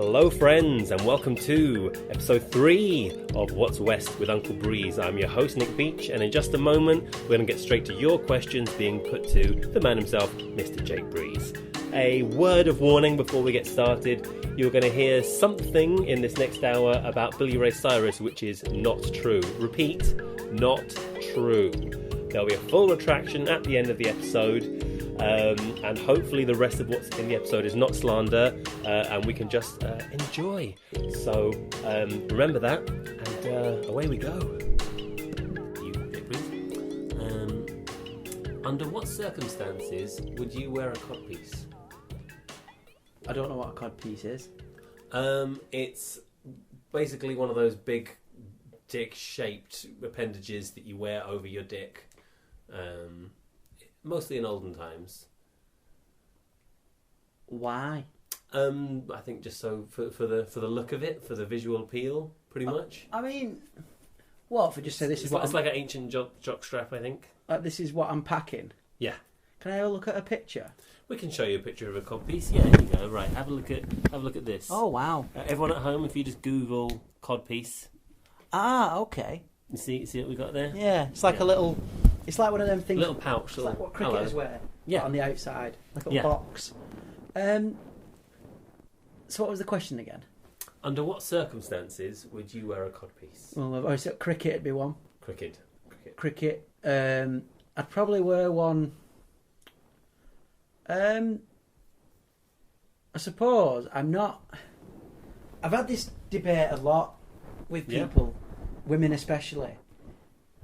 Hello friends and welcome to episode 3 of What's West with Uncle Breeze. I'm your host Nick Beach, and in just a moment we're going to get straight to your questions being put to the man himself, Mr. Jake Breeze. A word of warning before we get started: you're going to hear something in this next hour about Billy Ray Cyrus which is not true. Repeat, not true. There'll be a full retraction at the end of the episode. And hopefully the rest of what's in the episode is not slander, and we can just enjoy. So remember that, and away we go. Under what circumstances would you wear a codpiece? I don't know what a codpiece is. It's basically one of those big dick-shaped appendages that you wear over your dick. Mostly in olden times. Why? I think just so for the look of it, for the visual appeal, pretty much. I mean, what? For just say this is what it's like an ancient jock strap, I think. This is what I'm packing. Yeah. Can I have a look at a picture? We can show you a picture of a codpiece. Yeah, here you go. Right, have a look at this. Oh wow! Everyone at home, if you just Google codpiece. Ah, okay. You see what we got there? Yeah, it's like a little. It's like one of them things. Little pouch. It's like what cricketers wear. Yeah. On the outside, like a little box. So what was the question again? Under what circumstances would you wear a codpiece? Well, I've always said cricket would be one. Cricket. I'd probably wear one. I suppose I'm not. I've had this debate a lot with people, women especially,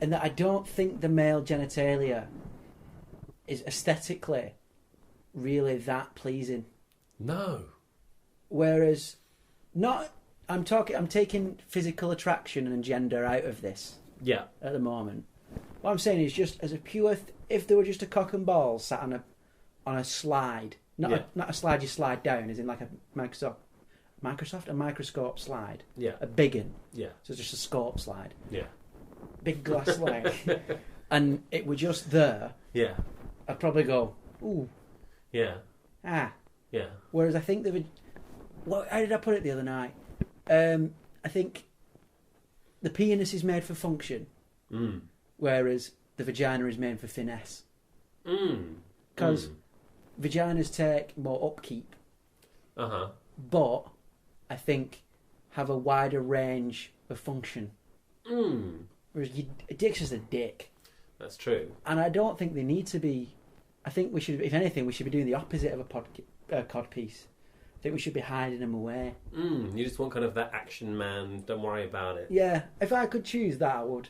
and that I don't think the male genitalia is aesthetically really that pleasing. No. Whereas, I'm taking physical attraction and gender out of this. Yeah. At the moment, what I'm saying is just as a pure, if there were just a cock and ball sat on a slide, not a slide you slide down, as in like a microscope slide. Yeah. A big one. Yeah. So it's just a scope slide. Yeah. Big glass slide. And it were just there. Yeah. I'd probably go, ooh. Yeah. Ah. Yeah. Whereas I think how did I put it the other night? I think the penis is made for function. Whereas the vagina is made for finesse. Because vaginas take more upkeep. But I think have a wider range of function. Whereas a dick's just a dick. That's true. And I don't think they need to be. I think we should, if anything, we should be doing the opposite of a codpiece. I think we should be hiding them away. You just want kind of that action man, don't worry about it. Yeah, if I could choose that, I would.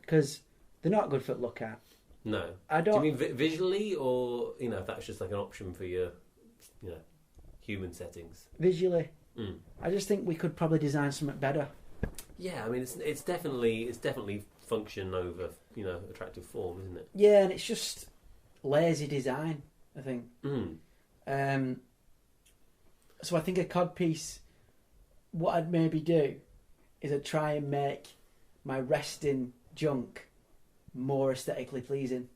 Because they're not good for to look at. No. I don't. Do you mean visually, or if that's just like an option for your, human settings? Visually. I just think we could probably design something better. Yeah, I mean it's definitely function over attractive form, isn't it? Yeah, and it's just lazy design, I think. So I think a codpiece, what I'd maybe do is I'd try and make my resting junk more aesthetically pleasing.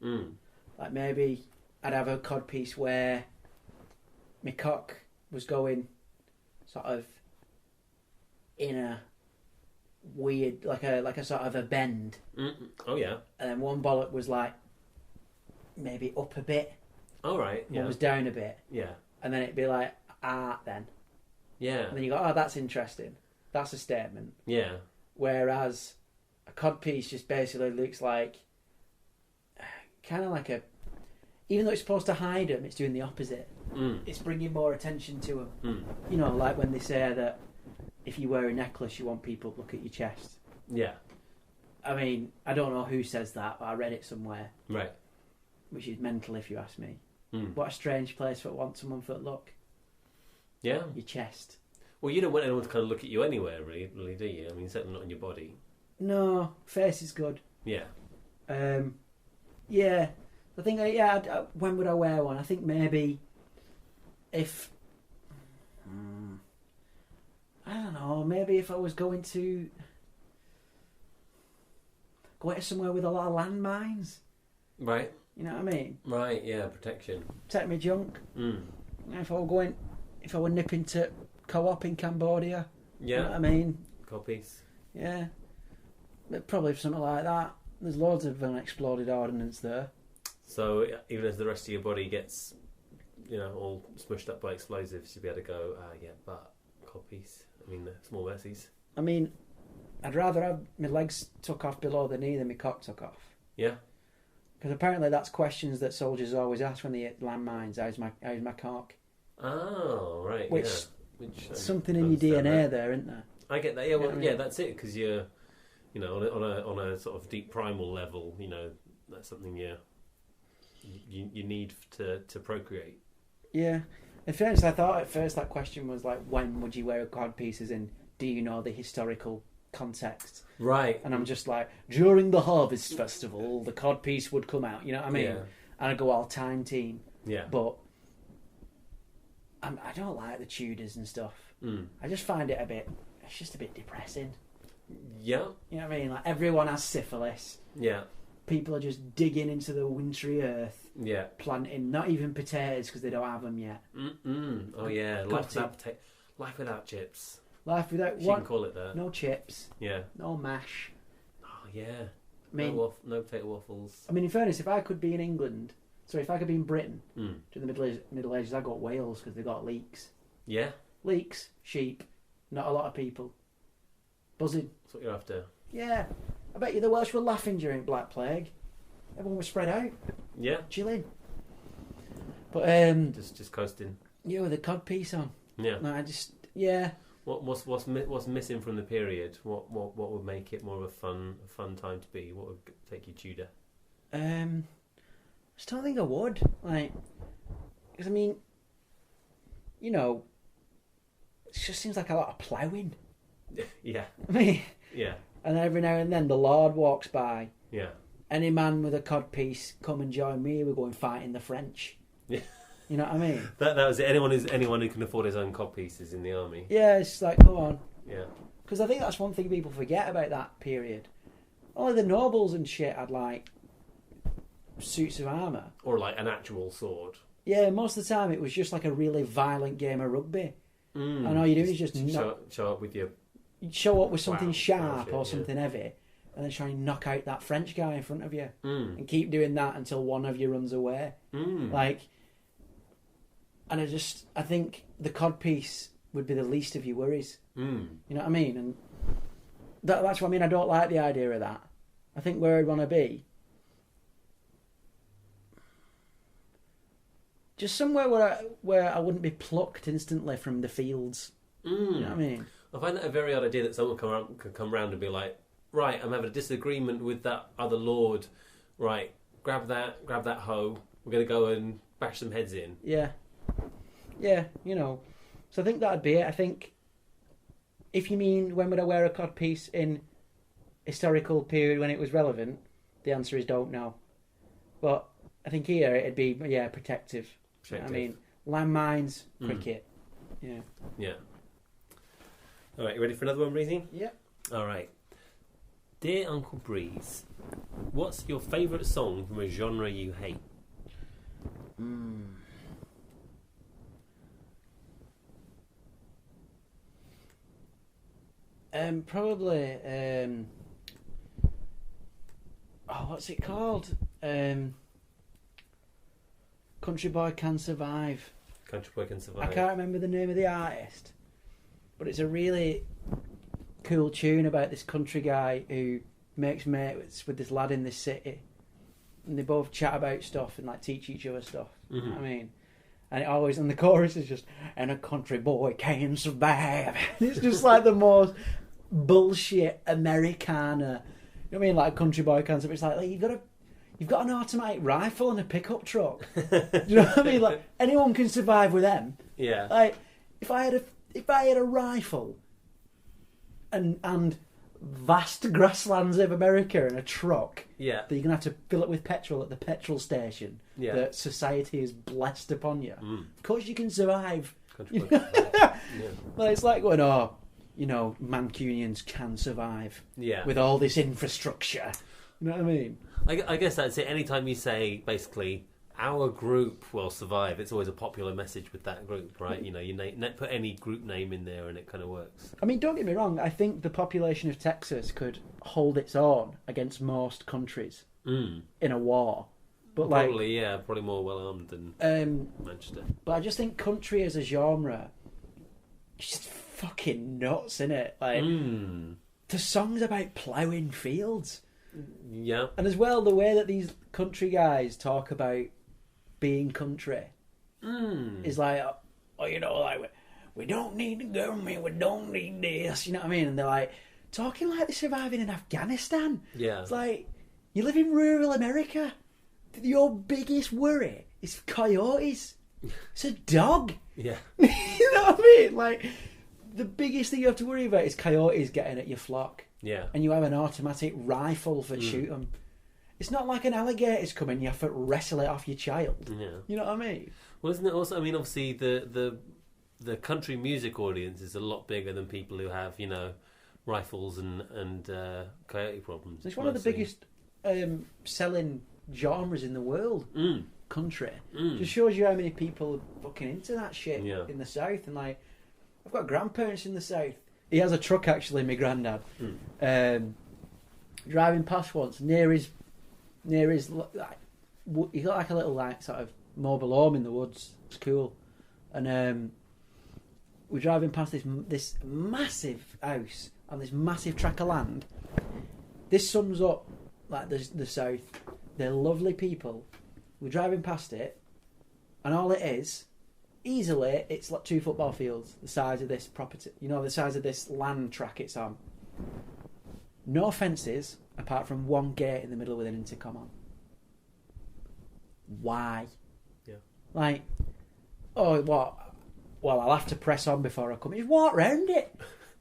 Like maybe I'd have a codpiece where my cock was going sort of in a weird, like a sort of a bend. Oh yeah. And then one bollock was like maybe up a bit. All right. One was down a bit. Yeah. And then it'd be like then. Yeah. And then you go, oh, that's interesting. That's a statement. Yeah. Whereas a codpiece just basically looks like kind of like even though it's supposed to hide them, it's doing the opposite. It's bringing more attention to them. Like when they say that if you wear a necklace, you want people to look at your chest. Yeah. I mean, I don't know who says that, but I read it somewhere. Right. Which is mental, if you ask me. What a strange place for want someone for look. Yeah. Your chest. Well, you don't want anyone to kind of look at you anywhere, really, do you? I mean, certainly not on your body. No, face is good. Yeah. Yeah. I think, when would I wear one? I think maybe if... I don't know, maybe if I was going to somewhere with a lot of landmines. Right. You know what I mean? Right, yeah, protection. Protect my junk. If I were nipping to co-op in Cambodia. Yeah. You know what I mean? Copies. Yeah. But probably something like that. There's loads of unexploded ordnance there. So even as the rest of your body gets, all smushed up by explosives, you'll be able to go, but copies. I mean, the small mercies. I mean, I'd rather have my legs took off below the knee than my cock took off. Yeah. Because apparently that's questions that soldiers always ask when they hit landmines. How's my cock? Oh, right. Which something in your DNA there, isn't there? I get that. Yeah, well, yeah, that's it. Because you're, on a sort of deep primal level, that's something you need to procreate. Yeah. In fairness, I thought at first that question was like, when would you wear a codpiece? As in, do you know the historical context? Right. And I'm just like, during the Harvest Festival, the codpiece would come out. You know what I mean? Yeah. And I go all time team. Yeah. But I don't like the Tudors and stuff. Mm. I just find it it's just a bit depressing. Yeah. You know what I mean? Like, everyone has syphilis. Yeah. People are just digging into the wintry earth. Yeah. Planting not even potatoes because they don't have them yet. Mm-mm. Oh, yeah. Life without chips. Life without You can call it that. No chips. Yeah. No mash. Oh, yeah. I mean, no potato waffles. I mean, in fairness, if I could be in England, if I could be in Britain during the Middle Ages, I'd got Wales because they got leeks. Yeah. Leeks, sheep, not a lot of people. Buzzing. That's what you're after. Yeah. I bet you the Welsh were laughing during Black Plague. Everyone was spread out. Yeah. Chilling. But just coasting. yeah, with a codpiece on. Yeah. No, I just What's missing from the period? What would make it more of a fun time to be? What would take you Tudor? I just don't think I would. Because I mean, it just seems like a lot of ploughing. Yeah. I mean, yeah. And every now and then the Lord walks by. Yeah. Any man with a codpiece, come and join me. We're going fighting the French. Yeah. You know what I mean? That was it. Anyone who can afford his own codpieces in the army. Yeah, it's like, come on. Yeah. Because I think that's one thing people forget about that period. Only the nobles and shit had like suits of armour. Or like an actual sword. Yeah, most of the time it was just like a really violent game of rugby. And all you do is just show up with your... Show up with something sharp shit, or something heavy, and then try and knock out that French guy in front of you. And keep doing that until one of you runs away. And I think the codpiece would be the least of your worries. You know what I mean? And that's what I mean. I don't like the idea of that. I think where I'd want to be, just somewhere where I wouldn't be plucked instantly from the fields. You know what I mean? I find that a very odd idea that someone could come round and be like, right, I'm having a disagreement with that other lord. Right, grab that hoe. We're going to go and bash some heads in. Yeah. Yeah, So I think that'd be it. I think if you mean when would I wear a codpiece in historical period when it was relevant, the answer is don't know. But I think here it'd be, protective. I mean, landmines, cricket. Yeah. Yeah. All right, you ready for another one, Breezy? Yeah. All right. Dear Uncle Breeze, what's your favourite song from a genre you hate? Probably. What's it called? Country Boy Can Survive. Country Boy Can Survive. I can't remember the name of the artist, but it's a really cool tune about this country guy who makes mates with this lad in this city, and they both chat about stuff and like teach each other stuff. You know what I mean? And the chorus is just, and a country boy can survive. It's just like the most bullshit Americana. You know what I mean? Like a country boy can survive. It's like you've got an automatic rifle and a pickup truck. Do you know what I mean? Like anyone can survive with them. Yeah. Like if I had a rifle and vast grasslands of America and a truck that you're going to have to fill it with petrol at the petrol station that society is blessed upon you. Of course you can survive. Well, it's like going, Mancunians can survive with all this infrastructure. You know what I mean? I guess that's it. Anytime you say, basically, our group will survive. It's always a popular message with that group, right? You know, you put any group name in there and it kind of works. I mean, don't get me wrong. I think the population of Texas could hold its own against most countries in a war. But probably more well armed than Manchester. But I just think country as a genre, just fucking nuts, innit? Like the songs about ploughing fields. Yeah. And as well, the way that these country guys talk about being country is like, oh, you know, like we don't need the government, we don't need this, you know what I mean? And they're like talking like they're surviving in Afghanistan. Yeah. It's like you live in rural America. Your biggest worry is coyotes. It's a dog. Yeah. You know what I mean? Like, the biggest thing you have to worry about is coyotes getting at your flock. Yeah. And you have an automatic rifle for shoot them. It's not like an alligator's coming, you have to wrestle it off your child. Yeah. You know what I mean? Well, isn't it also, I mean, obviously the country music audience is a lot bigger than people who have, you know, rifles and coyote problems. It's one of the biggest selling genres in the world. Country. Just shows you how many people are fucking into that shit in the South. And like, I've got grandparents in the South. He has a truck, actually, my granddad. Driving past once near his like, he got like a little like sort of mobile home in the woods. It's cool. And we're driving past this massive house on this massive tract of land. This sums up like the South. They're lovely people. We're driving past it, and all it is, easily, it's like 2 football fields, the size of this property. You know, the size of this land track it's on. No fences, apart from one gate in the middle with an intercom on. Why? Yeah. Like, oh, what? Well, I'll have to press on before I come. Just walk round it.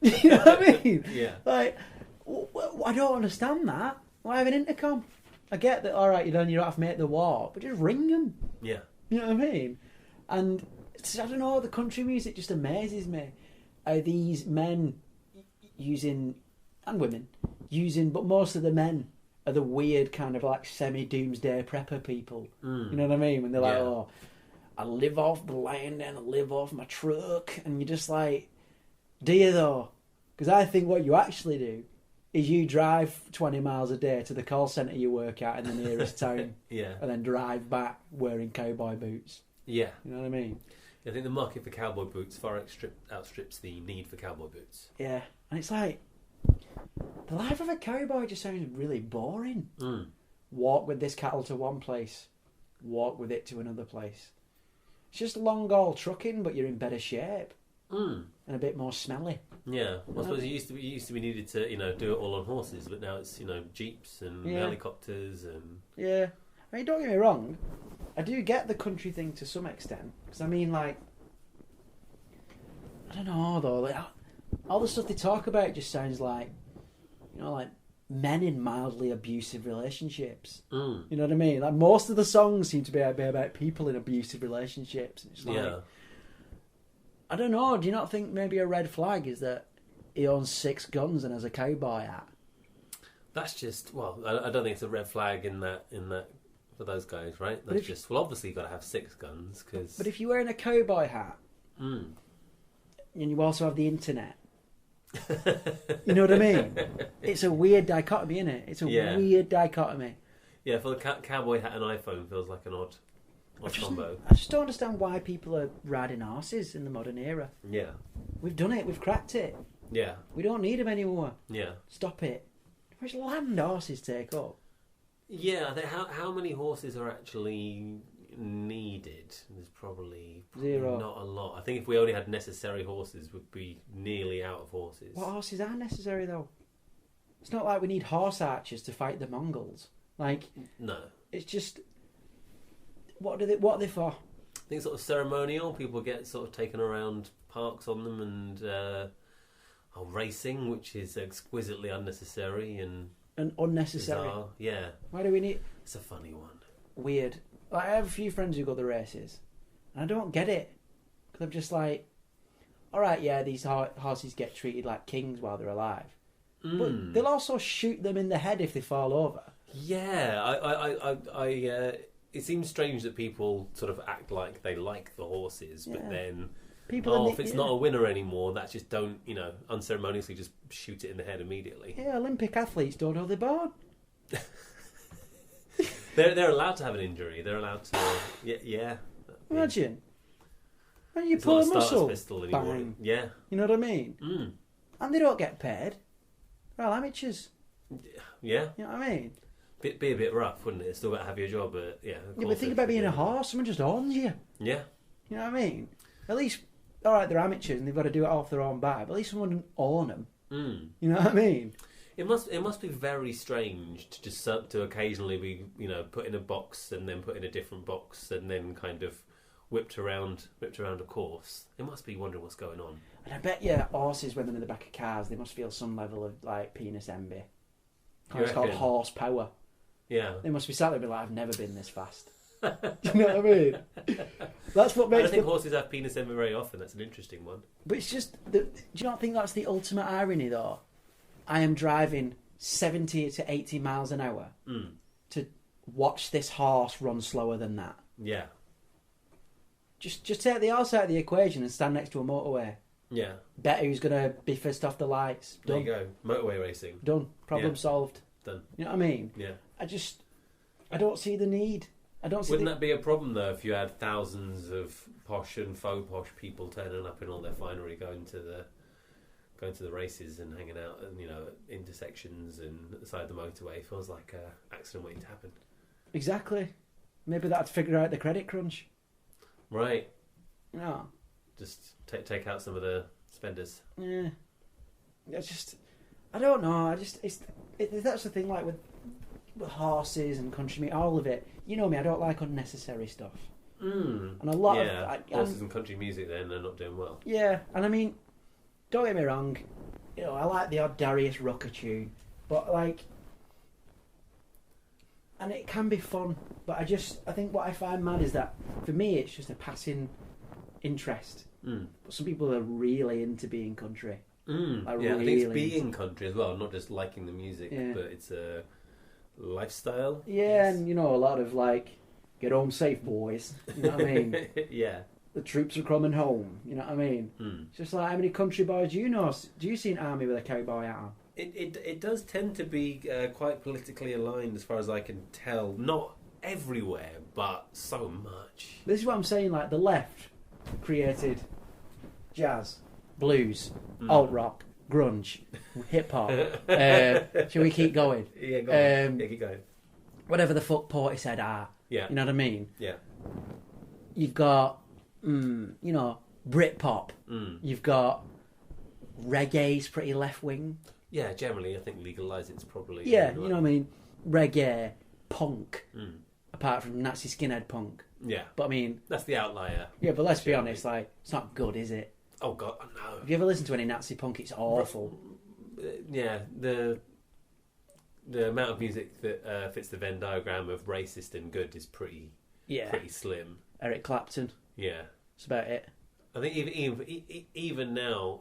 You know what I mean? Yeah. Like, I don't understand that. Why have an intercom? I get that, alright, you don't have to make the walk, but just ring them. Yeah. You know what I mean? And, I don't know, the country music just amazes me. How these men using, and women, using, but most of the men are the weird kind of like semi-doomsday prepper people. You know what I mean? When they're like, oh, I live off the land and I live off my truck. And you're just like, do you though? Because I think what you actually do is you drive 20 miles a day to the call centre you work at in the nearest town. Yeah. And then drive back wearing cowboy boots. Yeah. You know what I mean? I think the market for cowboy boots far outstrips the need for cowboy boots. Yeah. And it's like, the life of a cowboy just sounds really boring. Walk with this cattle to one place, walk with it to another place. It's just long haul trucking, but you're in better shape. And a bit more smelly. Yeah, well, I suppose it used to be needed to, you know, do it all on horses, but now it's, you know, jeeps and helicopters and... Yeah. I mean, don't get me wrong, I do get the country thing to some extent, because I mean, like, I don't know though, like, all the stuff they talk about just sounds like, you know, like men in mildly abusive relationships. You know what I mean? Like, most of the songs seem to be about people in abusive relationships. It's like, I don't know, do you not think maybe a red flag is that he owns 6 guns and has a cowboy hat? That's just, well, I don't think it's a red flag in that for those guys, right? That's just, well, obviously you've got to have 6 guns, because... But if you're wearing a cowboy hat, and you also have the internet, you know what I mean? It's a weird dichotomy, isn't it? It's a weird dichotomy. Yeah, for the cowboy hat and iPhone feels like an odd combo. I just don't understand why people are riding horses in the modern era. Yeah. We've done it, we've cracked it. Yeah. We don't need them anymore. Yeah. Stop it. How much land horses take up? Yeah, how many horses are actually needed? There's probably Zero. Not a lot. I think if we only had necessary horses, we'd be nearly out of horses. What horses are necessary though? It's not like we need horse archers to fight the Mongols. Like, no. It's just, what are they for? I think sort of ceremonial. People get sort of taken around parks on them and racing, which is exquisitely unnecessary and unnecessary. Bizarre. Yeah. Why do we need? It's a funny one. Weird. Like, I have a few friends who go to races, and I don't get it. Because I'm just like, all right, yeah, these horses get treated like kings while they're alive, but they'll also shoot them in the head if they fall over. Yeah, I it seems strange that people sort of act like they like the horses, but then people if it's not a winner anymore, that's just don't unceremoniously just shoot it in the head immediately. Yeah, Olympic athletes don't hold their board. They're allowed to have an injury. They're allowed to. Yeah. Imagine. When you It's pull not a a starter's muscle, pistol anymore. bang. Yeah. You know what I mean? Mm. And they don't get paid. They're all amateurs. Yeah. You know what I mean? Be a bit rough, wouldn't it? Still got to have your job, but yeah. Yeah, but think about being a horse. Someone just owns you. Yeah. You know what I mean? At least, all right, they're amateurs and they've got to do it off their own back. But at least someone didn't own them. Mm. You know what I mean? It must be very strange to just to occasionally be put in a box and then put in a different box and then kind of whipped around a course. It must be wondering what's going on. And I bet horses, when they're in the back of cars, they must feel some level of like penis envy. It's called horsepower. Yeah. They must be sat there and be like, I've never been this fast. Do you know what I mean? That's what makes. I don't think horses have penis envy very often. That's an interesting one. But it's just, do you not think that's the ultimate irony, though? I am driving 70 to 80 miles an hour to watch this horse run slower than that. Yeah. Just take the horse out of the equation and stand next to a motorway. Yeah. Bet who's going to be first off the lights. Done. There you go. Motorway racing. Done. Problem solved. Done. You know what I mean? Yeah. I don't see the need. I don't see. Wouldn't that be a problem though if you had thousands of posh and faux posh people turning up in all their finery, going to the races and hanging out, and at intersections and at the side of the motorway? It feels like an accident waiting to happen. Exactly. Maybe that'd figure out the credit crunch. Right. No. Just take out some of the spenders. Yeah. I don't know. That's the thing. Like with horses and country music, all of it. You know me. I don't like unnecessary stuff. And a lot of horses and country music. Then they're not doing well. Yeah, and I mean, don't get me wrong. I like the odd Darius Rucker tune, but and it can be fun. But I think what I find mad is that for me it's just a passing interest. But some people are really into being country. I think it's being country as well, not just liking the music, but it's a lifestyle. Yeah, and a lot of get home safe, boys. You know what I mean? Yeah. The troops are coming home. You know what I mean? It's just like, how many country boys do you know? Do you see an army with a cowboy hat on? It does tend to be quite politically aligned, as far as I can tell. Not everywhere, but so much. This is what I'm saying. Like the left created jazz, blues, alt rock, grunge, hip hop. Shall we keep going? Yeah, go on. Keep going. Whatever the fuck Porty said. Yeah. You know what I mean? Yeah. You've got, Britpop. You've got reggae's pretty left wing. Yeah, generally, I think legalise it's probably. Yeah, you know what I mean? Reggae, punk, apart from Nazi skinhead punk. Yeah. But I mean. That's the outlier. Yeah, but let's be honest, it's not good, is it? Oh, God, no. Have you ever listened to any Nazi punk? It's awful. Yeah, the amount of music that fits the Venn diagram of racist and good is pretty slim. Eric Clapton. Yeah. That's about it. I think even now,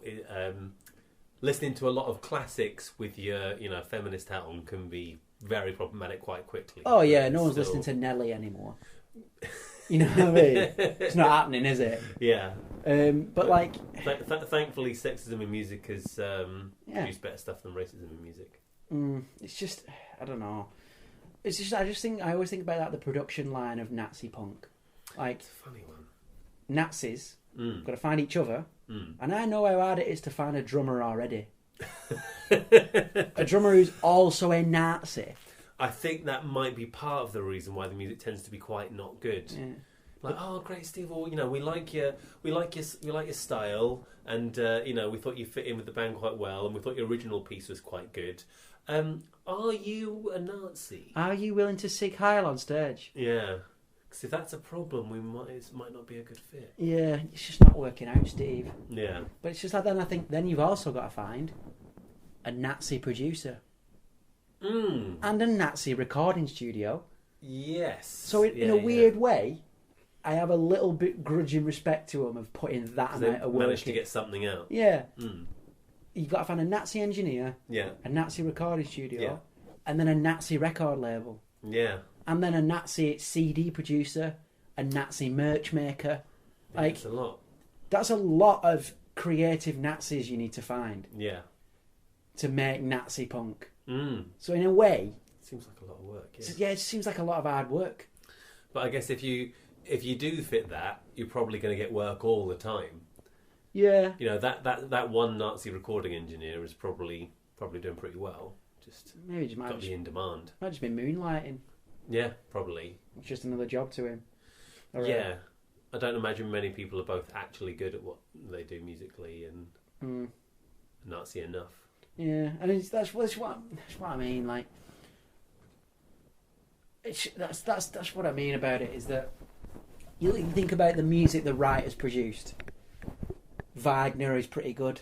listening to a lot of classics with your feminist hat on can be very problematic quite quickly. Oh yeah, no one's listening to Nelly anymore. You know what I mean? It's not happening, is it? Yeah. But thankfully, sexism in music has produced better stuff than racism in music. It's just, I don't know. It's just, I always think about the production line of Nazi punk. It's a funny one. Nazis got to find each other, and I know how hard it is to find a drummer already. A drummer who's also a Nazi. I think that might be part of the reason why the music tends to be quite not good. Yeah. Oh, great, Steve! Well, we like your style, and we thought you fit in with the band quite well, and we thought your original piece was quite good. Are you a Nazi? Are you willing to seek Heil on stage? Yeah, because if that's a problem, it might not be a good fit. Yeah, it's just not working out, Steve. Yeah, but it's just like then I think then you've also got to find a Nazi producer. And a Nazi recording studio. Yes. So in a weird way, I have a little bit grudging respect to them of putting that amount of work managed to get something out. Yeah. You've got to find a Nazi engineer, a Nazi recording studio, and then a Nazi record label. Yeah. and then a Nazi CD producer, a Nazi merch maker. Like, that's a lot. That's a lot of creative Nazis you need to find. Yeah. To make Nazi punk. Mm. So in a way, seems like a lot of work. Yeah, it seems like a lot of hard work. But I guess if you do fit that, you're probably going to get work all the time. Yeah. You know, that one Nazi recording engineer is probably doing pretty well. Just maybe just got to be in demand. Might just be moonlighting. Yeah, probably. It's just another job to him. Yeah. I don't imagine many people are both actually good at what they do musically and Nazi enough. Yeah, and that's what I mean. Like, that's what I mean about it, is that you think about the music the writers produced. Wagner is pretty good.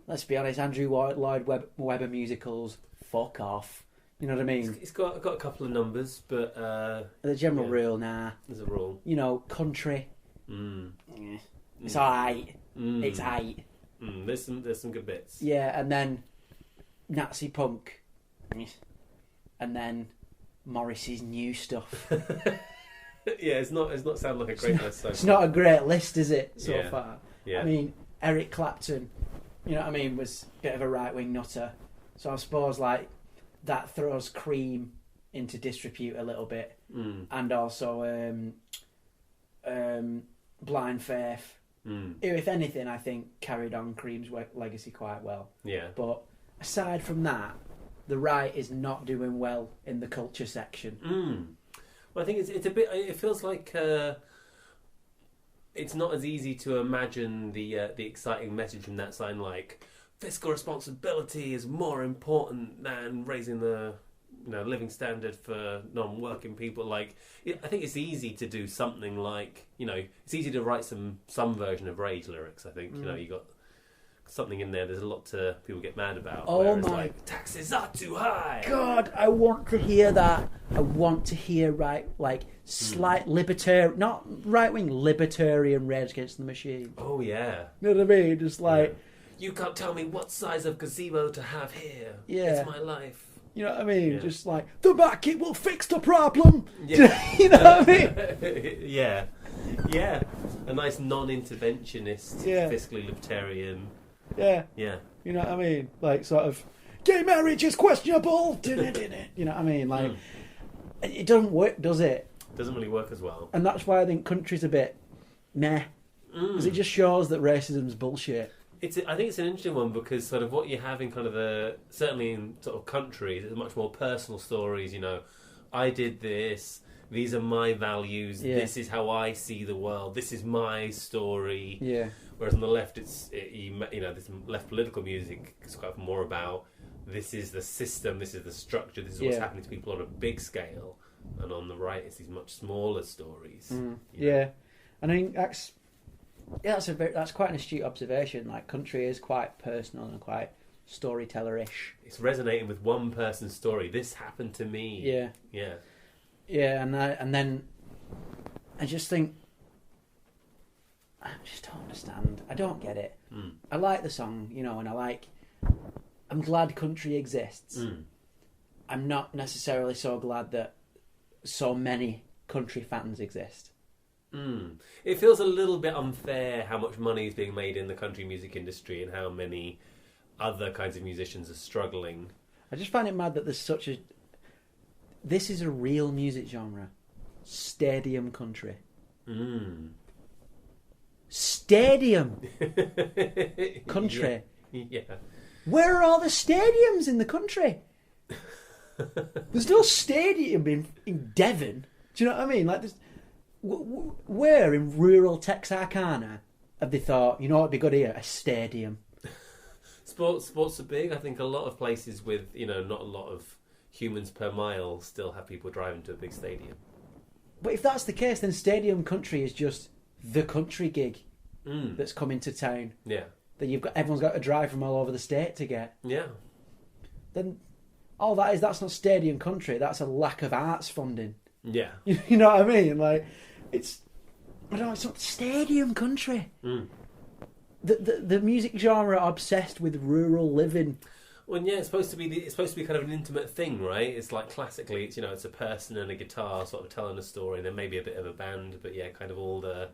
Let's be honest, Andrew Lloyd Webber musicals, fuck off. You know what I mean? It's got a couple of numbers, but the general rule, nah. There's a rule. You know, country. It's alright. It's aight. There's some good bits. Yeah, and then Nazi punk, and then Morrissey's new stuff. Yeah, it's not sound like a great list. It's not a great list, is it? So far. Yeah. I mean, Eric Clapton, you know what I mean, was a bit of a right wing nutter. So I suppose like that throws Cream into disrepute a little bit, and also Blind Faith. Who, if anything, I think carried on Cream's legacy quite well. Yeah. But aside from that, the right is not doing well in the culture section. Well, I think it's a bit. It feels like it's not as easy to imagine the exciting message from that sign, like fiscal responsibility is more important than raising the living standard for non-working people. Like, I think it's easy to do something like, it's easy to write some version of Rage lyrics. I think you got something in there. There's a lot to people get mad about. Oh my! Like, taxes are too high. God, I want to hear that. I want to hear slight libertarian, not right wing libertarian Rage Against the Machine. Oh yeah. You know what I mean? Just like you can't tell me what size of gazebo to have here. Yeah, it's my life. You know what I mean? Yeah. Just like the market will fix the problem. Yeah. You know what I mean? Yeah. A nice non-interventionist, fiscally libertarian. Yeah. You know what I mean? Like sort of gay marriage is questionable. You know what I mean? Like it doesn't work, does it? Doesn't really work as well. And that's why I think country's a bit meh. Because it just shows that racism's bullshit. I think it's an interesting one because sort of what you have in kind of certainly in sort of countries, it's much more personal stories. I did this. These are my values. Yeah. This is how I see the world. This is my story. Yeah. Whereas on the left, this left political music is quite more about this is the system, this is the structure, this is what's happening to people on a big scale, and on the right, it's these much smaller stories. Yeah, and I think that's quite an astute observation. Like, country is quite personal and quite storyteller-ish. It's resonating with one person's story. This happened to me. Yeah, and then I just think I just don't understand. I don't get it. I like the song, and I'm glad country exists. I'm not necessarily so glad that so many country fans exist. It feels a little bit unfair how much money is being made in the country music industry and how many other kinds of musicians are struggling. I just find it mad that there's such a... This is a real music genre. Stadium country. Stadium country. Yeah. Where are all the stadiums in the country? There's no stadium in Devon. Do you know what I mean? Like, where in rural Texarkana have they thought, it'd be good here, a stadium? Sports are big. I think a lot of places with, not a lot of humans per mile still have people driving to a big stadium. But if that's the case, then stadium country is just the country gig that's coming to town. Yeah. That everyone's got to drive from all over the state to get. Yeah. Then all that's not stadium country. That's a lack of arts funding. Yeah. You know what I mean? Like, it's not stadium country. The music genre obsessed with rural living. Well, yeah, it's supposed to be kind of an intimate thing, right? It's like classically, it's a person and a guitar sort of telling a story, and then maybe a bit of a band, but yeah, kind of all the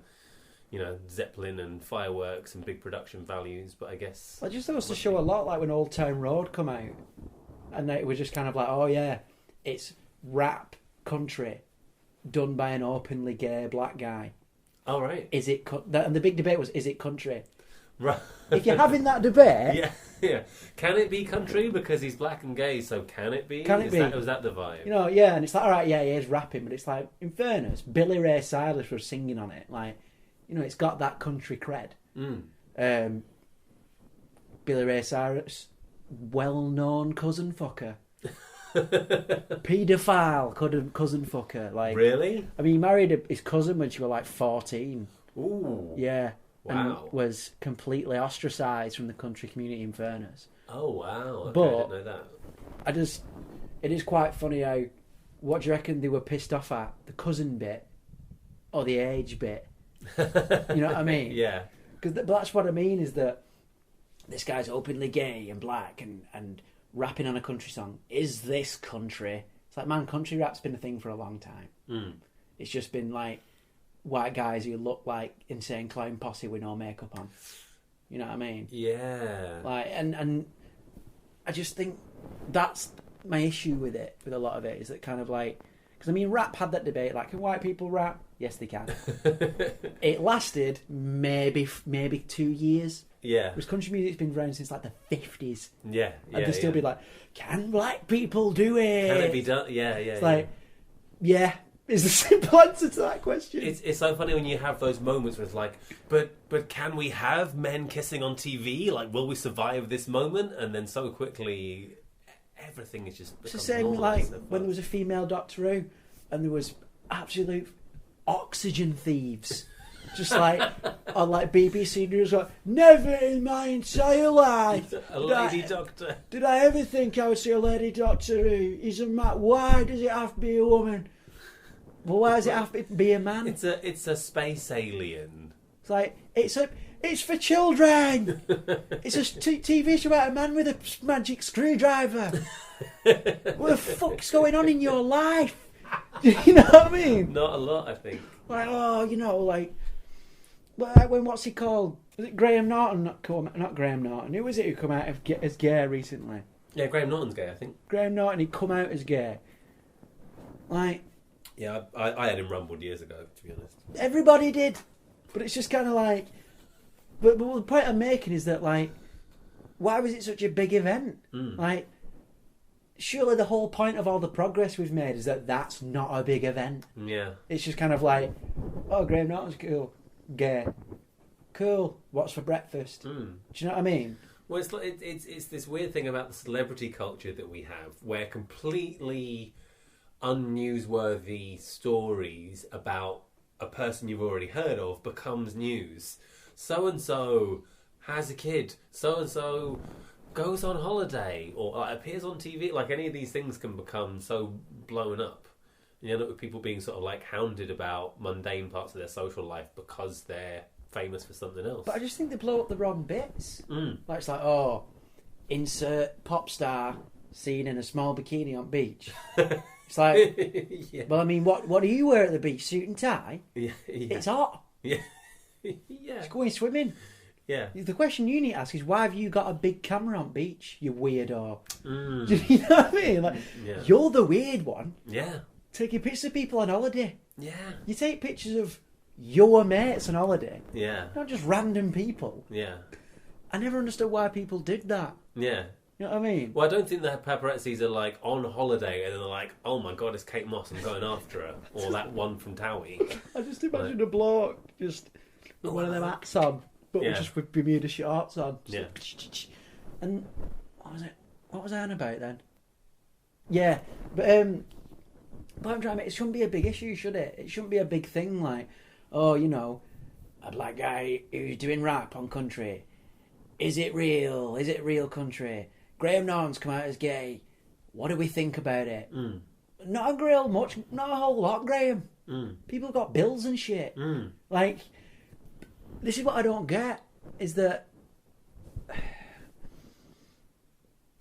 Zeppelin and fireworks and big production values. But I guess I just thought to show a lot, like when Old Town Road come out, and it was just kind of like, oh yeah, it's rap country done by an openly gay black guy. Oh right, Is it? And the big debate was, is it country? Right. If you're having that debate, yeah. Can it be country because he's black and gay? So can it be? Was that the vibe? Yeah, and it's like, all right, yeah, he is rapping, but it's like, in fairness, Billy Ray Cyrus was singing on it, like, it's got that country cred. Billy Ray Cyrus, well-known cousin fucker. Paedophile cousin fucker. Like, really? I mean, he married his cousin when she was like 14. Ooh. Yeah. Wow. And was completely ostracised from the country community, in fairness. Oh, wow. Okay, but I didn't know that. It is quite funny how, what do you reckon they were pissed off at? The cousin bit or the age bit? You know what I mean? Yeah. But that's what I mean, is that this guy's openly gay and black and rapping on a country song. Is this country? It's like, man, country rap's been a thing for a long time. It's just been like white guys who look like Insane Clown Posse with no makeup on. You know what I mean? Yeah. Like, and I just think that's my issue with it, with a lot of it, is that kind of like, because I mean, rap had that debate, like, can white people rap? Yes, they can. It lasted maybe 2 years. Yeah. Whereas country music's been around since like the 50s. Yeah. And they'll still be like, can black people do it? Can it be done? Yeah. It's like, yeah, is the simple answer to that question. It's so funny when you have those moments where it's like, but can we have men kissing on TV? Like, will we survive this moment? And then so quickly, everything is just. It's the same like when there was a female Doctor Who, and there was absolute oxygen thieves. Just like on like BBC News, like, never in my entire life a lady doctor. Did I ever think I would see a lady Doctor Who? He's a man. Why does it have to be a woman? Well, why does it have to be a man? It's a space alien. It's like it's for children. It's a TV show about a man with a magic screwdriver. What the fuck's going on in your life? You know what I mean? Not a lot, I think. Like, like when what's he called? Was it Graham Norton? Not Graham Norton. Who was it who come out as gay recently? Yeah, Graham Norton's gay, I think. Graham Norton, he come out as gay. Like, yeah, I had him rumbled years ago, to be honest. Everybody did, but it's just kind of like. But the point I'm making is that, like, why was it such a big event? Like, surely the whole point of all the progress we've made is that that's not a big event. Yeah. It's just kind of like, oh, Graham Norton's cool, gay, cool. What's for breakfast? Do you know what I mean? Well, it's like it's this weird thing about the celebrity culture that we have, where completely unnewsworthy stories about a person you've already heard of becomes news. So and so has a kid. So and so goes on holiday, or appears on TV. Like, any of these things can become so blown up. And you end up with people being sort of like hounded about mundane parts of their social life because they're famous for something else. But I just think they blow up the wrong bits. Like, it's like, oh, insert pop star seen in a small bikini on beach. It's like, yeah. Well, I mean, what do you wear at the beach? Suit and tie? Yeah. It's hot. Yeah. Yeah. It's going swimming. Yeah. The question you need to ask is, why have you got a big camera on beach, you weirdo? Mm. You know what I mean? Like, you're the weird one. Yeah. Taking pictures of people on holiday. Yeah. You take pictures of your mates on holiday. Yeah. Not just random people. Yeah. I never understood why people did that. Yeah. You know what I mean? Well, I don't think the paparazzis are like on holiday and they're like, oh my god, it's Kate Moss, I'm going after her. Or that one from Towie. I just imagine a bloke just with one of them hats on, but just with Bermuda shorts on. Yeah. And what was I on about then? Yeah, but I'm trying to make, it shouldn't be a big issue, should it? It shouldn't be a big thing like, oh, you know, a black guy who's doing rap on country. Is it real? Is it real country? Graham Norton's come out as gay. What do we think about it? Not a whole lot, Graham. People got bills and shit. Like, this is what I don't get, is that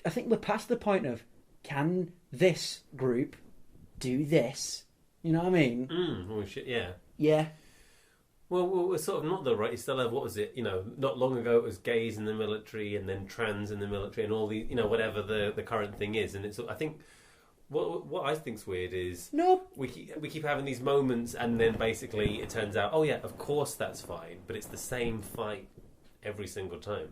I think we're past the point of, can this group do this? You know what I mean? Oh shit, yeah. Yeah. Well, we're sort of not the right. You still have, what was it? Not long ago it was gays in the military, and then trans in the military, and all the, whatever the current thing is. And it's, I think, what I think's weird is we keep having these moments, and then basically it turns out, oh yeah, of course that's fine, but it's the same fight every single time.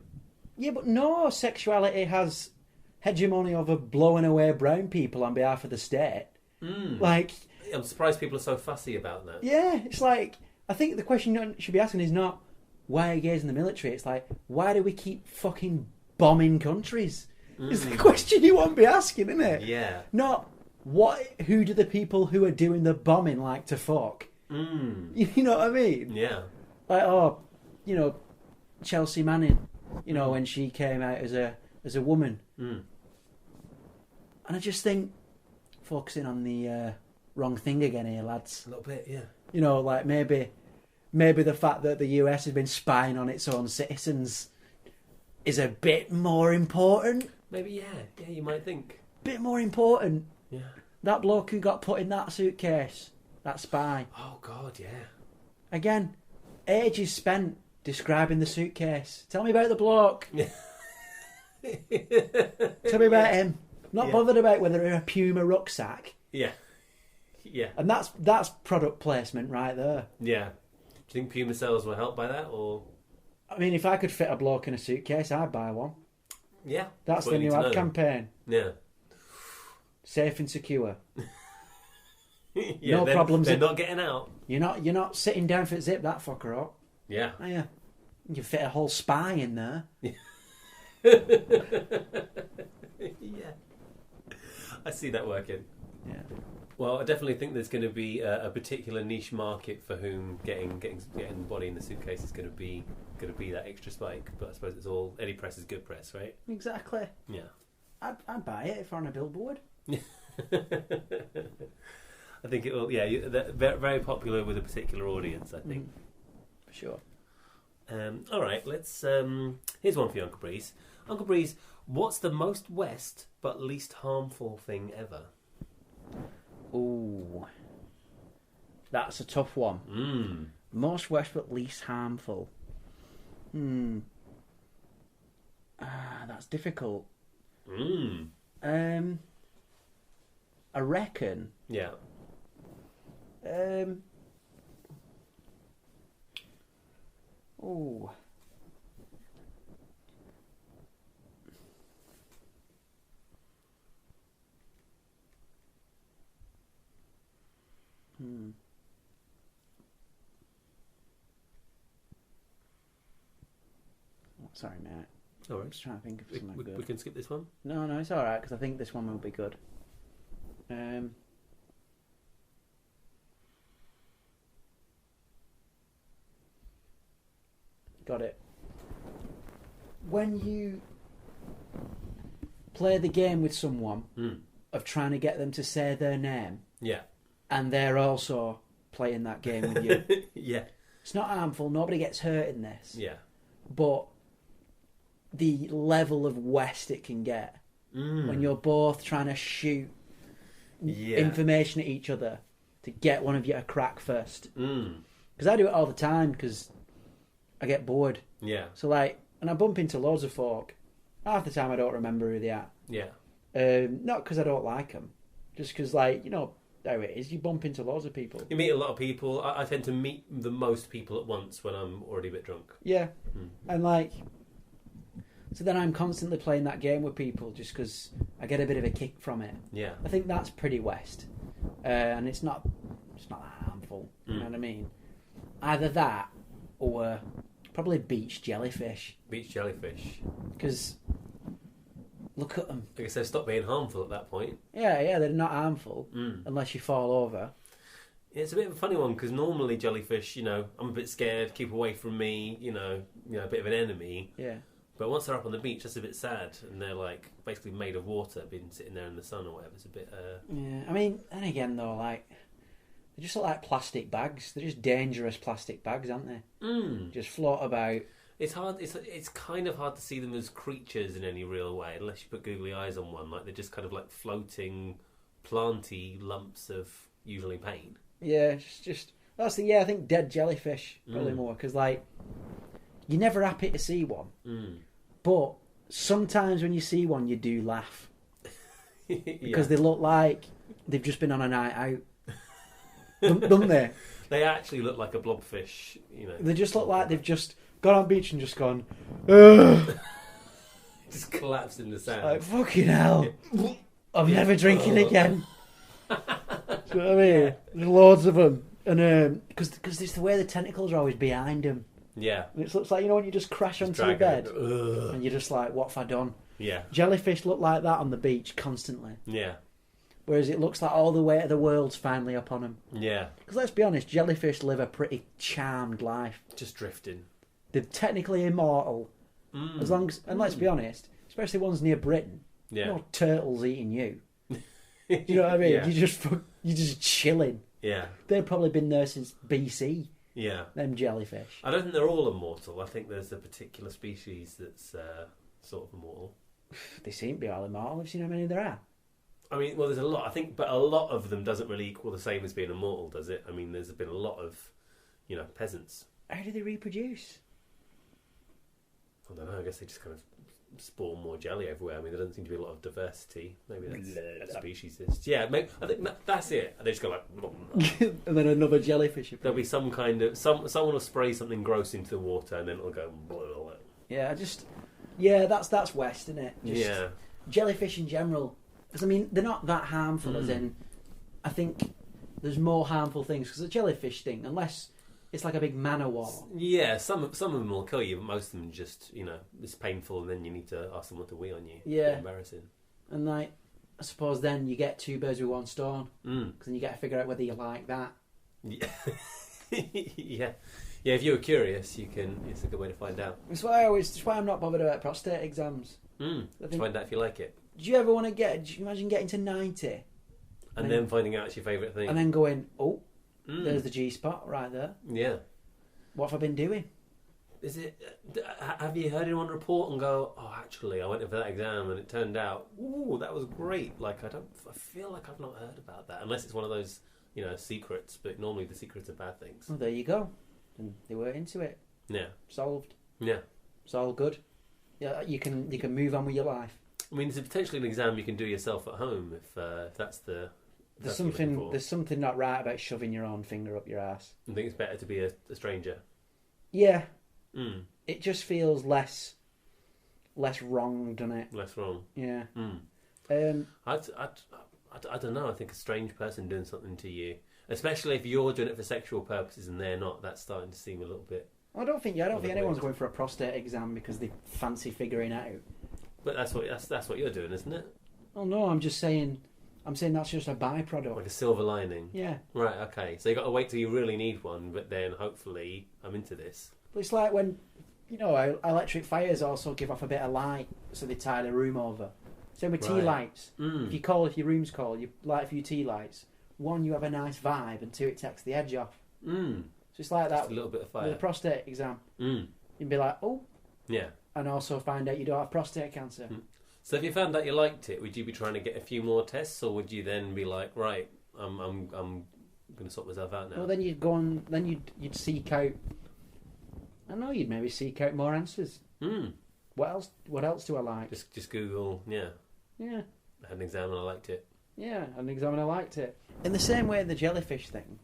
Yeah, but no sexuality has hegemony over blowing away brown people on behalf of the state. Like, I'm surprised people are so fussy about that. Yeah, it's like, I think the question you should be asking is not, why are gays in the military? It's like, why do we keep fucking bombing countries? It's the question you won't be asking, isn't it? Yeah. Not, who do the people who are doing the bombing like to fuck? You know what I mean? Yeah. Like, Chelsea Manning, when she came out as a woman. And I just think, focusing on the wrong thing again here, lads. A little bit, yeah. Like maybe the fact that the US has been spying on its own citizens is a bit more important. Maybe, yeah, you might think. Bit more important. Yeah. That bloke who got put in that suitcase, that spy. Oh, God, yeah. Again, ages spent describing the suitcase. Tell me about the bloke. Tell me about him. Not bothered about whether it's a Puma rucksack. Yeah. Yeah. And that's product placement right there. Yeah. Do you think Puma sales will help by that, or? I mean, if I could fit a bloke in a suitcase, I'd buy one. Yeah. That's the new ad campaign. Yeah. Safe and secure. Yeah, no problems. They're not getting out. You're not sitting down for it. Zip that fucker up. Yeah. Are you? You can fit a whole spy in there. Yeah. I see that working. Yeah. Well, I definitely think there's going to be a particular niche market for whom getting body in the suitcase is going to be that extra spike. But I suppose it's all, any press is good press, right? Exactly. Yeah. I'd buy it if I were on a billboard. I think it will. Yeah, they're very popular with a particular audience, I think. For sure. All right, let's. Here's one for you, Uncle Breeze. Uncle Breeze, what's the most West but least harmful thing ever? Ooh, that's a tough one. Most West but least harmful. That's difficult. I reckon. Yeah. Oh. Sorry, mate. All right. I'm just trying to think of something good. We can skip this one? No, it's all right, because I think this one will be good. Got it. When you play the game with someone of trying to get them to say their name, yeah, and they're also playing that game with you, yeah, it's not harmful. Nobody gets hurt in this. Yeah, but the level of West it can get when you're both trying to shoot information at each other to get one of you a crack first. Because I do it all the time because I get bored. Yeah. So like, and I bump into loads of folk. Half the time I don't remember who they are. Yeah. Not because I don't like them, just because like, you know how it is. You bump into loads of people. You meet a lot of people. I tend to meet the most people at once when I'm already a bit drunk. Yeah. And like, so then I'm constantly playing that game with people just because I get a bit of a kick from it. Yeah. I think that's pretty West, and it's not harmful. You know what I mean? Either that or probably beach jellyfish. Beach jellyfish. Because look at them. I guess they stop being harmful at that point. Yeah, they're not harmful unless you fall over. It's a bit of a funny one because normally jellyfish, you know, I'm a bit scared, keep away from me, you know, a bit of an enemy. Yeah. But once they're up on the beach, that's a bit sad, and they're like basically made of water, been sitting there in the sun or whatever. It's a bit. Yeah, I mean, and again though, like they just look like plastic bags. They're just dangerous plastic bags, aren't they? Just float about. It's hard. It's kind of hard to see them as creatures in any real way, unless you put googly eyes on one. Like they're just kind of like floating, planty lumps of usually paint. Yeah, it's just that's the I think dead jellyfish probably more because like you're never happy to see one, but sometimes when you see one, you do laugh because they look like they've just been on a night out, don't they? They actually look like a blobfish. They just look like they've just gone on beach and just gone. Ugh. Just collapsed in the sand. Like fucking hell! I'm never drinking again. Do you know what I mean? Yeah. There's loads of them, and because it's the way the tentacles are always behind them. Yeah. And it looks like when you just crash onto your bed, and you're just like, "What have I done?" Yeah. Jellyfish look like that on the beach constantly. Yeah. Whereas it looks like all the weight of the world's finally up on them. Yeah. Because let's be honest, jellyfish live a pretty charmed life. Just drifting. They're technically immortal, as long as, and let's be honest, especially ones near Britain. Yeah. No turtles eating you. Do you know what I mean? Yeah. You're just chilling. Yeah. They've probably been there since BC. Yeah. Them jellyfish. I don't think they're all immortal. I think there's a particular species that's sort of immortal. They seem to be all immortal. Have you seen how many there are? I mean, well, there's a lot. I think, but a lot of them doesn't really equal the same as being immortal, does it? I mean, there's been a lot of, peasants. How do they reproduce? I don't know. I guess they just kind of spawn more jelly everywhere. I mean, there doesn't seem to be a lot of diversity. Maybe that's speciesist. Yeah, I think that's it. They just go like, and then another jellyfish. There'll be some kind of someone will spray something gross into the water, and then it'll go. Yeah, that's West, isn't it? Just yeah. Jellyfish in general, because I mean they're not that harmful. As in, I think there's more harmful things because the jellyfish thing, unless it's like a big man o' war. Yeah, some of them will kill you, but most of them just it's painful, and then you need to ask someone to wee on you. Yeah, it's embarrassing. And like, I suppose then you get two birds with one stone, because then you get to figure out whether you like that. Yeah. Yeah. If you're curious, it's a good way to find out. That's why I'm not bothered about prostate exams. To find out if you like it. Do you ever want to do you imagine getting to 90 and then finding out it's your favourite thing, and then going, oh, there's the G spot right there. Yeah. What have I been doing? Is it? Have you heard anyone report and go, oh, actually, I went in for that exam and it turned out, ooh, that was great. Like I feel like I've not heard about that unless it's one of those secrets. But normally the secrets are bad things. Well, there you go. And they were into it. Yeah. Solved. Yeah. It's all good. Yeah, you can move on with your life. I mean, it's potentially an exam you can do yourself at home if that's the. There's something not right about shoving your own finger up your ass. I think it's better to be a stranger. Yeah. It just feels less wrong, doesn't it? Less wrong. Yeah. I don't know. I think a strange person doing something to you, especially if you're doing it for sexual purposes and they're not, that's starting to seem a little bit. I don't think anyone's going for a prostate exam because they fancy figuring it out. But that's what you're doing, isn't it? Oh no, I'm saying that's just a byproduct. Like a silver lining. Yeah. Right. Okay. So you got to wait till you really need one, but then hopefully I'm into this. But it's like when, electric fires also give off a bit of light, so they tie the room over. Same with tea lights. If your room's cold, you light a few tea lights. One, you have a nice vibe, and two, it takes the edge off. So it's like just that. A little bit of fire. With a prostate exam. You'd be like, oh. Yeah. And also find out you don't have prostate cancer. So if you found out you liked it, would you be trying to get a few more tests, or would you then be like, right, I'm going to sort myself out now? Well, then you'd go on. Then you'd seek out. I don't know. You'd maybe seek out more answers. What else? What else do I like? Just Google. Yeah. Yeah. I had an exam and I liked it. Yeah, I had an exam and I liked it. In the same way, the jellyfish thing.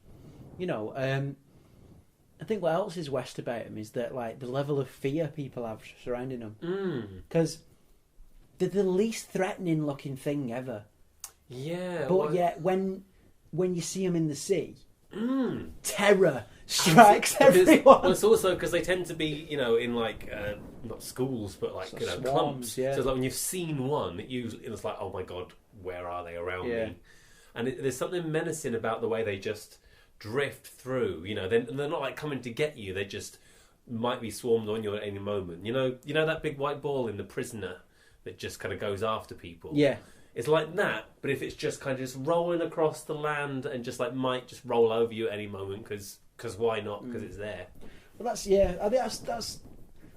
I think what else is West about them is that like the level of fear people have surrounding them. Because they're the least threatening looking thing ever. Yeah. But yet when you see them in the sea, terror strikes everyone. Well, it's also because they tend to be, in like not schools, but like swarms, clumps. Yeah. So it's like when you've seen one, it's like, oh my god, where are they around me? And there's something menacing about the way they just drift through. They're not like coming to get you. They just might be swarmed on you at any moment. You know that big white ball in The Prisoner that just kind of goes after people. Yeah. It's like that, but if it's just kind of just rolling across the land and just like might just roll over you at any moment because why not? Because it's there. Well, I think that's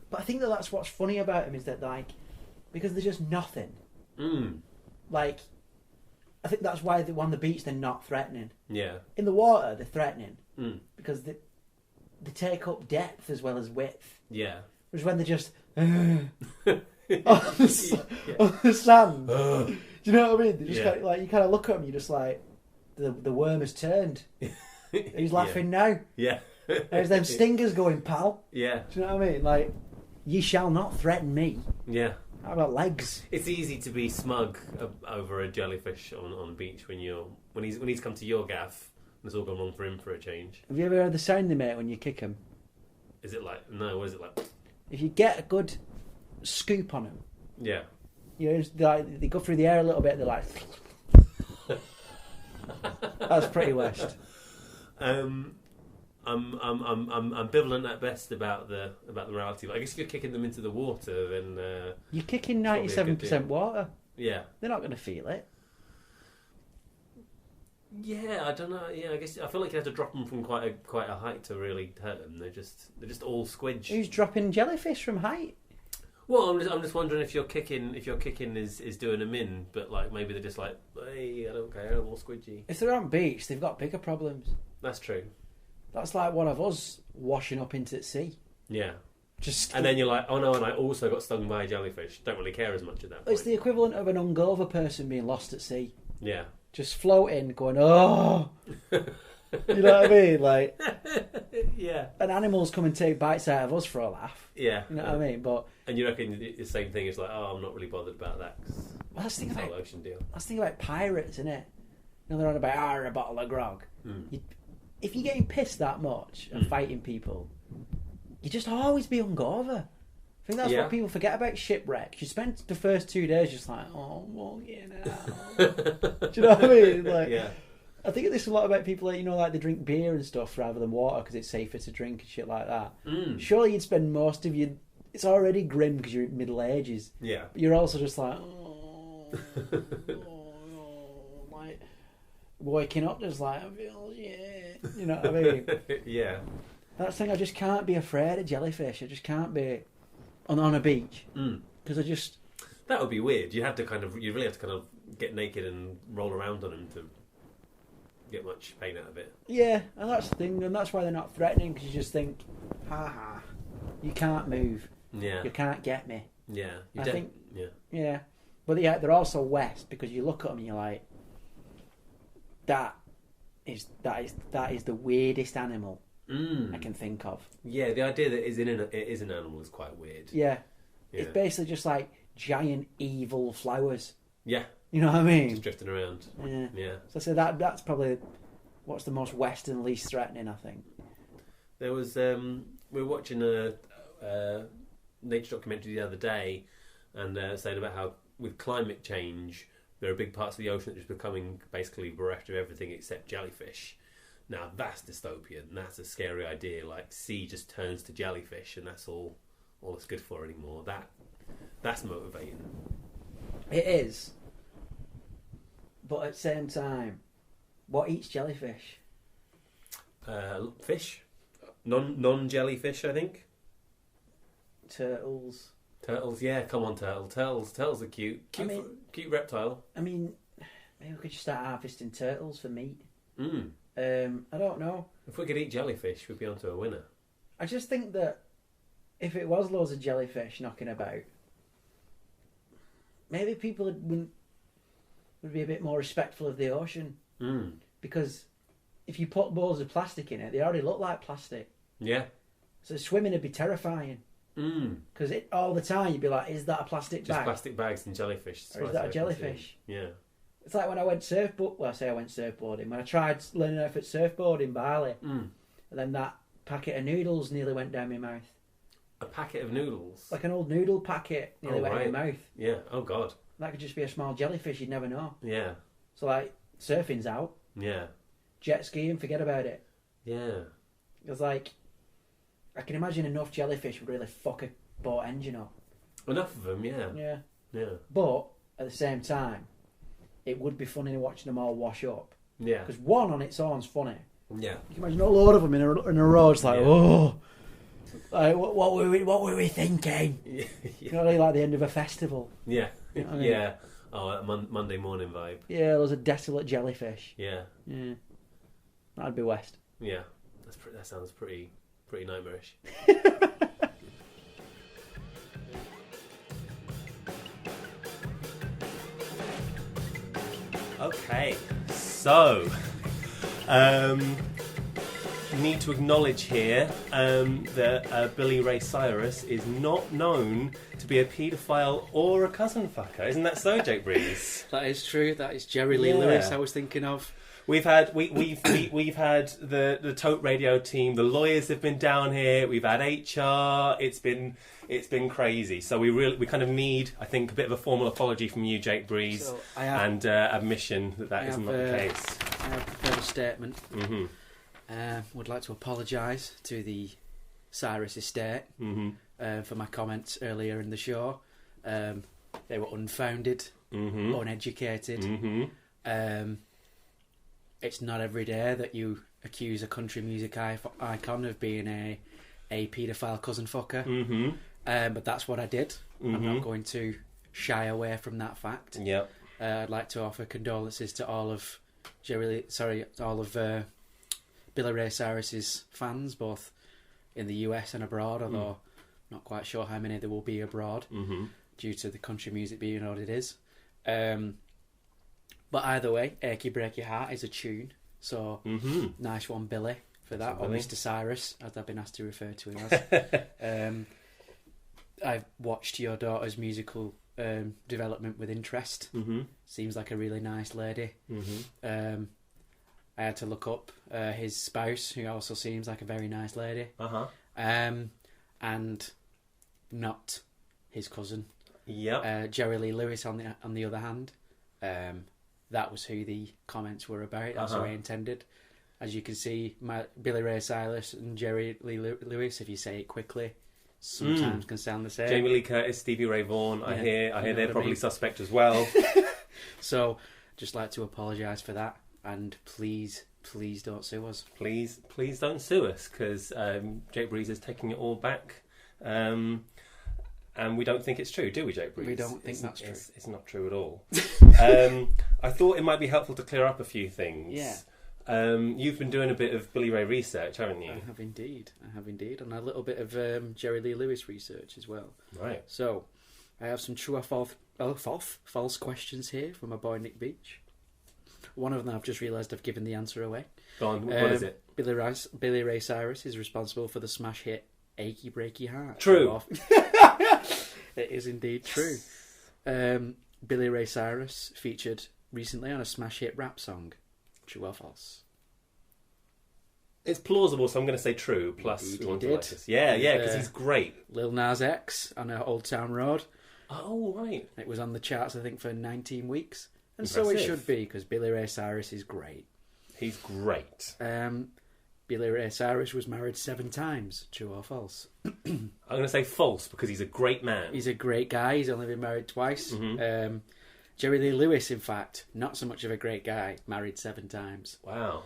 But I think that's what's funny about them is that, like, because they're just nothing. Like, I think that's why on the beach they're not threatening. Yeah. In the water they're threatening because they take up depth as well as width. Yeah. Whereas when they're just on the sand, do you know what I mean? They just kind of, like, you kind of look at them, you're just like, the worm has turned. He's laughing now. Yeah. There's them stingers going, pal. Yeah. Do you know what I mean? Like, ye shall not threaten me. Yeah. I've got legs. It's easy to be smug over a jellyfish on a beach when he's come to your gaff and it's all gone wrong for him for a change. Have you ever heard the sound they make when you kick them? Is it like, no, what is it like? If you get a good scoop on them, yeah, you know, they go through the air a little bit. They're like, that's pretty West. I'm ambivalent at best about the morality. But I guess if you're kicking them into the water, then you're kicking 97% water. Yeah, they're not going to feel it. Yeah, I don't know. Yeah, I guess I feel like you have to drop them from quite a height to really hurt them. They're just all squidge. Who's dropping jellyfish from height? Well, I'm just wondering if your kicking is doing them in, but like maybe they're just like, hey, I don't care, I'm all squidgy. If they're on beach, they've got bigger problems. That's true. That's like one of us washing up into the sea. Yeah. And then you're like, oh no, and I also got stung by a jellyfish. Don't really care as much at that point. It's the equivalent of an hungover person being lost at sea. Yeah. Just floating, going, oh. You know what I mean? Like, yeah. And animals come and take bites out of us for a laugh. Yeah. You know what I mean? And you reckon the same thing is like, oh, I'm not really bothered about that. Well, that's the thing about ocean deal. That's the thing about pirates, isn't it? You know, they're on about a bottle of grog. If you're getting pissed that much and fighting people, you just always be hungover. I think that's what people forget about shipwrecks. You spend the first 2 days just like, oh, well, you know. Do you know what I mean? Like, yeah. I think this is a lot about people, like, you know, like they drink beer and stuff rather than water because it's safer to drink and shit like that. Surely you'd spend most of your... It's already grim because you're in middle ages. Yeah. But you're also just like, like waking up just like, I feel shit. You know what I mean? Yeah. That's the thing, I just can't be afraid of jellyfish. I just can't be on a beach. Because I just... That would be weird. You really have to kind of get naked and roll around on them to get much pain out of it. Yeah, and that's the thing, and that's why they're not threatening, because you just think, ha, you can't move. Yeah. You can't get me. Yeah. Yeah. But yeah, they're also West, because you look at them and you're like, that is the weirdest animal I can think of. Yeah, the idea that it is an animal is quite weird. Yeah. It's basically just like giant evil flowers. Yeah. You know what I mean? Just drifting around. Yeah. So I say that's probably what's the most Western, least threatening, I think. There was we were watching a nature documentary the other day, and saying about how with climate change there are big parts of the ocean that are just becoming basically bereft of everything except jellyfish. Now that's dystopian. That's a scary idea. Like, sea just turns to jellyfish, and that's all it's good for anymore. That's motivating. It is. But at the same time, what eats jellyfish? Fish. Non-jellyfish, I think. Turtles, yeah. Come on, turtles are cute. Cute reptile. I mean, maybe we could just start harvesting turtles for meat. I don't know. If we could eat jellyfish, we'd be onto a winner. I just think that if it was loads of jellyfish knocking about, maybe people would be a bit more respectful of the ocean. Because if you put balls of plastic in it, they already look like plastic. Yeah. So swimming would be terrifying. Because all the time you'd be like, is that a plastic bag? Just plastic bags and jellyfish. Or is that a jellyfish? Yeah. It's like when I went surfboarding. When I tried learning how to surfboard in Bali, and then that packet of noodles nearly went down my mouth. A packet of noodles? Like an old noodle packet nearly went in my mouth. Yeah, oh God. That could just be a small jellyfish, you'd never know. Yeah. So, like, surfing's out. Yeah. Jet skiing, forget about it. Yeah. It's like, I can imagine enough jellyfish would really fuck a boat engine up. Enough of them, yeah. Yeah. Yeah. But, at the same time, it would be funny watching them all wash up. Yeah. Because one on its own's funny. Yeah. You can imagine a load of them in a row, it's like, oh. Like, what were we thinking? Yeah. You know, like the end of a festival. Yeah. You know what I mean? Yeah. Oh, that Monday morning vibe. Yeah, there's a desolate jellyfish. Yeah. Yeah, that'd be West. Yeah. That sounds pretty nightmarish. Okay, so need to acknowledge here that Billy Ray Cyrus is not known to be a paedophile or a cousin fucker. Isn't that so, Jake Breeze? That is true. That is Jerry Lee Yeah. Lewis I was thinking of. We've had we've had the Tote Radio team. The lawyers have been down here. We've had HR. It's been crazy. So we kind of need, I think, a bit of a formal apology from you, Jake Breeze, So and admission that is not the case. I have prepared a statement. Mm-hmm. Would like to apologise to the Cyrus estate Mm-hmm. for my comments earlier in the show. They were unfounded, Mm-hmm. uneducated. Mm-hmm. It's not every day that you accuse a country music icon of being a paedophile cousin fucker. Mm-hmm. But that's what I did. I'm Mm-hmm. not going to shy away from that fact. Yep. I'd like to offer condolences to all of Billy Ray Cyrus's fans, both in the US and abroad, although not quite sure how many there will be abroad Mm-hmm. due to the country music being what it is. But either way, Achy Break Your Heart is a tune, so Mm-hmm. nice one, Billy, for that, or Billy. Mr. Cyrus, as I've been asked to refer to him as. I've watched your daughter's musical development with interest. Mm-hmm. Seems like a really nice lady. Mm-hmm. I had to look up his spouse, who also seems like a very nice lady, Uh-huh. and not his cousin. Yep. Jerry Lee Lewis, on the other hand, that was who the comments were about. That's who I intended. As you can see, Billy Ray Cyrus and Jerry Lee Lewis, if you say it quickly, sometimes can sound the same. Jamie Lee Curtis, Stevie Ray Vaughan. I hear know they're what I probably mean. suspect as well. So, just like to apologise for that, and please don't sue us. Please don't sue us, because Jake Breeze is taking it all back. And we don't think it's true, do we, Jake Breeze? We don't think that's true. It's not true at all. I thought it might be helpful to clear up a few things. Yeah. You've been doing a bit of Billy Ray research, haven't you? I have indeed, and a little bit of Jerry Lee Lewis research as well. Right. So, I have some true or false questions here from my boy Nick Beach. One of them I've just realised I've given the answer away. Go on, what is it? Billy Ray Cyrus is responsible for the smash hit Achy Breaky Heart. True. It is indeed true. Billy Ray Cyrus featured recently on a smash hit rap song. True or false? It's plausible, so I'm going to say true. Plus, Indeed we he want to did. like this. Yeah, because he's great. Lil Nas X on Old Town Road. Oh, right. It was on the charts, I think, for 19 weeks. And so it Impressive. should be, because Billy Ray Cyrus is great. He's great. Billy Ray Cyrus was married 7 times. True or false? I'm going to say false, because he's a great man. He's a great guy. He's only been married twice. Mm-hmm. Jerry Lee Lewis, in fact, not so much of a great guy. Married 7 times. Wow.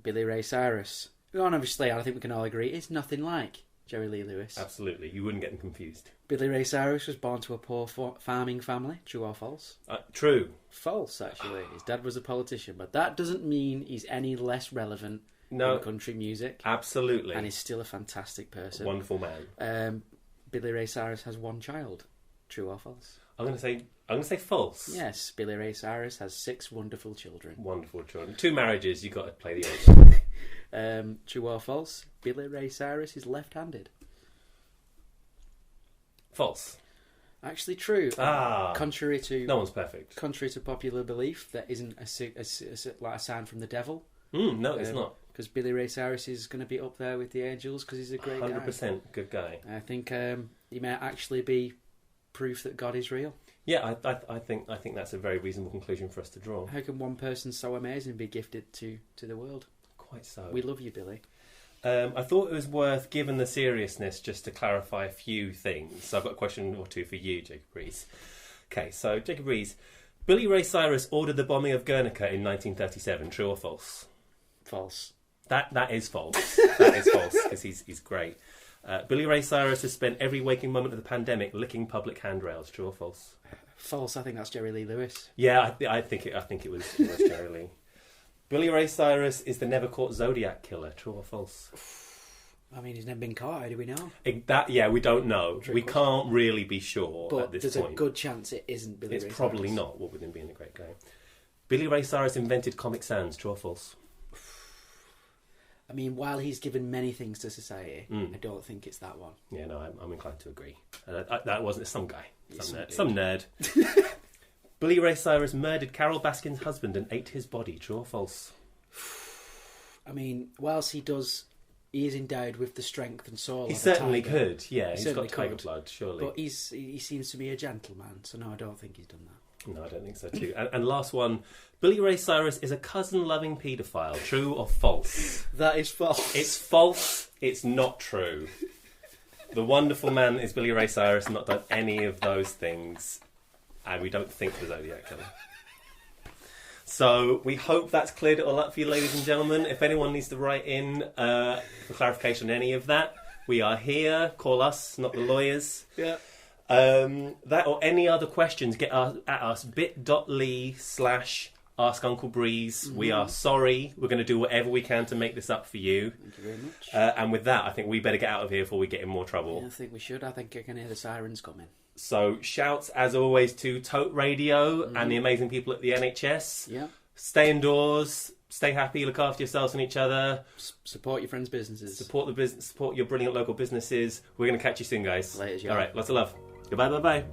Billy Ray Cyrus. Well, obviously, I think we can all agree, is nothing like Jerry Lee Lewis. Absolutely. You wouldn't get them confused. Billy Ray Cyrus was born to a poor farming family. True or false? True. False, actually. His dad was a politician, but that doesn't mean he's any less relevant No. in country music. Absolutely. And he's still a fantastic person. Wonderful man. Billy Ray Cyrus has 1 child. True or false? I'm going to say false. Yes, Billy Ray Cyrus has 6 wonderful children. Wonderful children. 2 marriages, you've got to play the old. True or false? Billy Ray Cyrus is left-handed. False. Actually, true. Contrary to No one's perfect. Contrary to popular belief, that isn't like a sign from the devil. No, it's not. Because Billy Ray Cyrus is going to be up there with the angels because he's a great 100% guy. good guy. I think he may actually be proof that God is real. Yeah, I think that's a very reasonable conclusion for us to draw. How can one person so amazing be gifted to the world? Quite so. We love you, Billy. I thought it was worth, given the seriousness, just to clarify a few things. So I've got a question or two for you, Jacob Rees. Okay, so Jacob Rees, Billy Ray Cyrus ordered the bombing of Guernica in 1937. True or false? False. That is false. That is false, because he's great. Billy Ray Cyrus has spent every waking moment of the pandemic licking public handrails. True or false? False. I think that's Jerry Lee Lewis. Yeah, I think it was Jerry Lee. Billy Ray Cyrus is the never caught Zodiac killer. True or false? I mean, he's never been caught. How do we know? We don't know. True We question. can't really be sure But at this there's point. a good chance it isn't Billy Ray It's probably Cyrus. not. What with him being a great guy. Billy Ray Cyrus invented Comic Sans. True or false? I mean, while he's given many things to society, I don't think it's that one. Yeah, no, I'm inclined to agree. That wasn't some guy. Yeah, Some nerd. Billy Ray Cyrus murdered Carol Baskin's husband and ate his body. True or false? I mean, whilst he is endowed with the strength and soul He of certainly a tiger, could. Yeah, he's got certainly tiger could. blood, surely. But he seems to be a gentleman, so no, I don't think he's done that. No, I don't think so too. And last one, Billy Ray Cyrus is a cousin-loving paedophile. True or false? That is false. It's false. It's not true. The wonderful man that is Billy Ray Cyrus, not done any of those things, and we don't think the Zodiac killer. So we hope that's cleared it all up for you, ladies and gentlemen. If anyone needs to write in for clarification on any of that, we are here. Call us, not the lawyers. Yeah. That or any other questions, get at us, bit.ly/Ask Uncle Breeze. Mm-hmm. We are sorry. We're going to do whatever we can to make this up for you. Thank you very much. And with that, I think we better get out of here before we get in more trouble. Yeah, I think we should. I think I can hear the sirens coming. So shouts, as always, to Tote Radio and the amazing people at the NHS. Yeah. Stay indoors. Stay happy. Look after yourselves and each other. Support your friends' businesses. Support the business. Support your brilliant local businesses. We're going to catch you soon, guys. Later, all right. Lots of love. Goodbye. Bye. Bye.